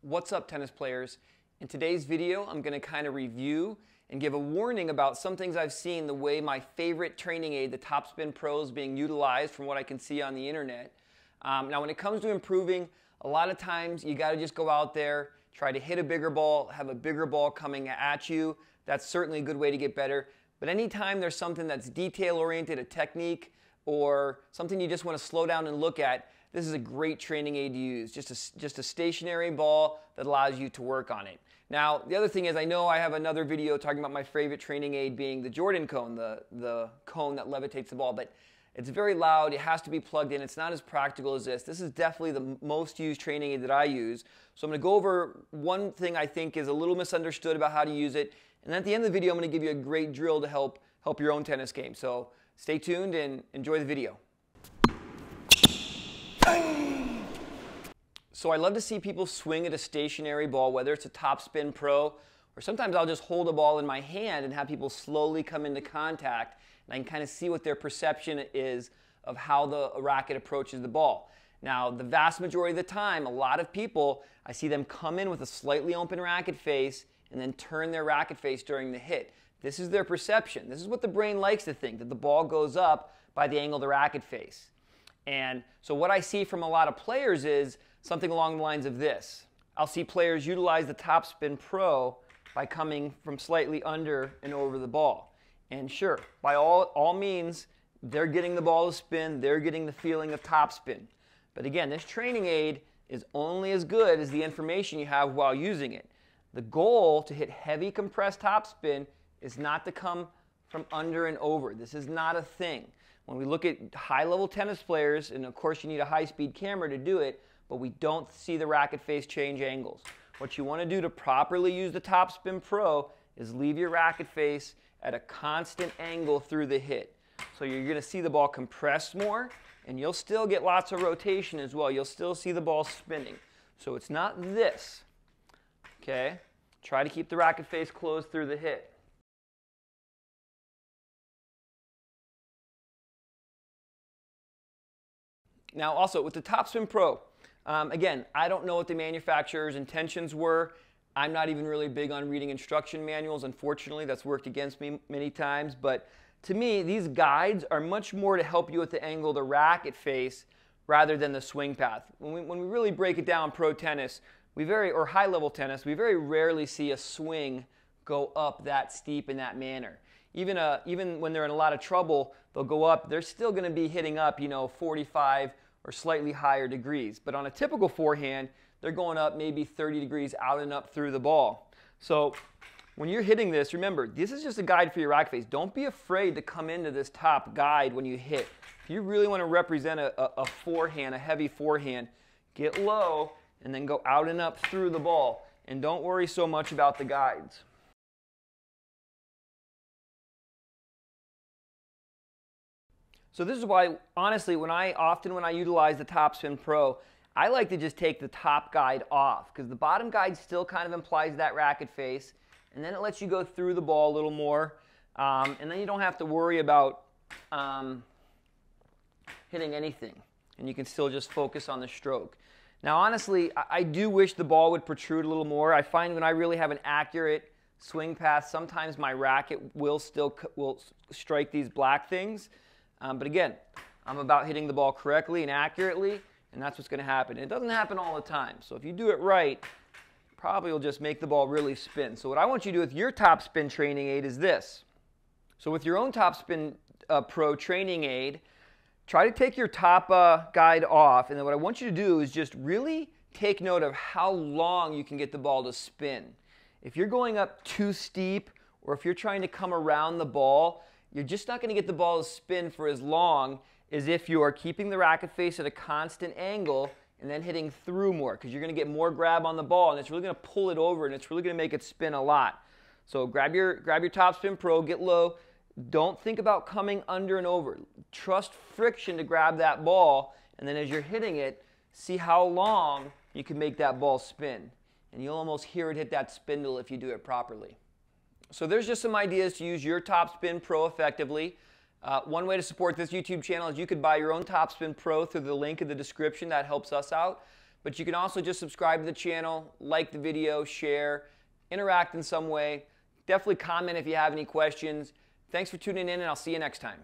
What's up, tennis players? In today's video, I'm going to kind of review and give a warning about some things I've seen the way my favorite training aid, the Topspin Pro, is being utilized from what I can see on the internet. Now, when it comes to improving, a lot of times you got to just go out there, try to hit a bigger ball, have a bigger ball coming at you. That's certainly a good way to get better. But anytime there's something that's detail-oriented, a technique, or something you just want to slow down and look at, this is a great training aid to use. Just a stationary ball that allows you to work on it. Now, the other thing is, I know I have another video talking about my favorite training aid being the Jordan cone, the cone that levitates the ball, but it's very loud, it has to be plugged in, it's not as practical as this. This is definitely the most used training aid that I use. So I'm going to go over one thing I think is a little misunderstood about how to use it, and at the end of the video I'm going to give you a great drill to help your own tennis game. So stay tuned and enjoy the video. So I love to see people swing at a stationary ball, whether it's a Topspin Pro, or sometimes I'll just hold a ball in my hand and have people slowly come into contact, and I can kind of see what their perception is of how the racket approaches the ball. Now, the vast majority of the time, a lot of people, I see them come in with a slightly open racket face and then turn their racket face during the hit. This is their perception. This is what the brain likes to think, that the ball goes up by the angle of the racket face. And so what I see from a lot of players is something along the lines of this. I'll see players utilize the Topspin Pro by coming from slightly under and over the ball. And sure, by all means, they're getting the ball to spin, they're getting the feeling of topspin. But again, this training aid is only as good as the information you have while using it. The goal to hit heavy compressed topspin is not to come from under and over. This is not a thing. When we look at high-level tennis players, and of course you need a high-speed camera to do it, but we don't see the racket face change angles. What you want to do to properly use the Topspin Pro is leave your racket face at a constant angle through the hit. So you're going to see the ball compress more, and you'll still get lots of rotation as well. You'll still see the ball spinning. So it's not this. Okay? Try to keep the racket face closed through the hit. Now also, with the Topspin Pro, again, I don't know what the manufacturer's intentions were. I'm not even really big on reading instruction manuals. Unfortunately, that's worked against me many times. But to me, these guides are much more to help you with the angle of the racket face rather than the swing path. When we really break it down, pro tennis, or high-level tennis, we very rarely see a swing go up that steep in that manner. Even when they're in a lot of trouble, they'll go up. They're still going to be hitting up, 45 or slightly higher degrees. But on a typical forehand, they're going up maybe 30 degrees out and up through the ball. So when you're hitting this, remember, this is just a guide for your racket face. Don't be afraid to come into this top guide when you hit. If you really want to represent a forehand, a heavy forehand, get low and then go out and up through the ball. And don't worry so much about the guides. So this is why, honestly, when I utilize the Topspin Pro, I like to just take the top guide off, because the bottom guide still kind of implies that racket face, and then it lets you go through the ball a little more, and then you don't have to worry about hitting anything, and you can still just focus on the stroke. Now, honestly, I do wish the ball would protrude a little more. I find when I really have an accurate swing path, sometimes my racket will strike these black things. But again, I'm about hitting the ball correctly and accurately, and that's what's going to happen. It doesn't happen all the time. So if you do it right, probably will just make the ball really spin. So what I want you to do with your Topspin training aid is this. So with your own Topspin Pro training aid, try to take your top guide off, and then what I want you to do is just really take note of how long you can get the ball to spin. If you're going up too steep, or if you're trying to come around the ball, you're just not going to get the ball to spin for as long as if you are keeping the racket face at a constant angle and then hitting through more, because you're going to get more grab on the ball, and it's really going to pull it over, and it's really going to make it spin a lot. So grab your Topspin Pro, get low. Don't think about coming under and over. Trust friction to grab that ball, and then as you're hitting it, see how long you can make that ball spin. And you'll almost hear it hit that spindle if you do it properly. So there's just some ideas to use your Topspin Pro effectively. One way to support this YouTube channel is you could buy your own Topspin Pro through the link in the description. That helps us out. But you can also just subscribe to the channel, like the video, share, interact in some way. Definitely comment if you have any questions. Thanks for tuning in, and I'll see you next time.